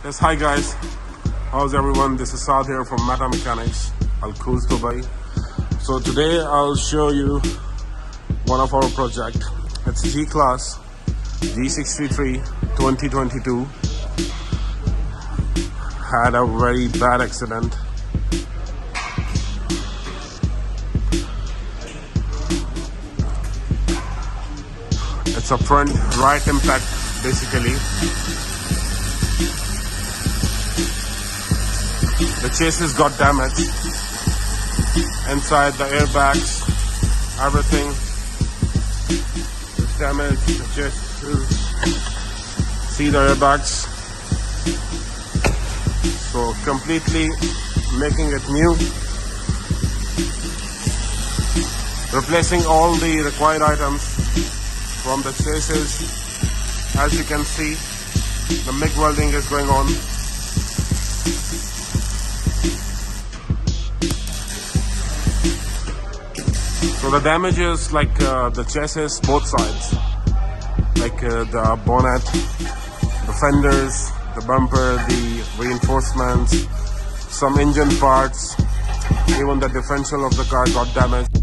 Yes, hi guys. How's everyone? This is Saad here from Mata Mechanics, Al Quoz, Dubai. So today I'll show you one of our project. It's G-Class G63 2022. Had a very bad accident. It's a front right impact basically. The chassis got damaged. Inside the airbags, everything is damaged. The chassis, see the airbags. So completely making it new. Replacing all the required items from the chassis. As you can see, the MIG welding is going on. So the damage is like the chassis, both sides, like the bonnet, the fenders, the bumper, the reinforcements, some engine parts, even the differential of the car got damaged.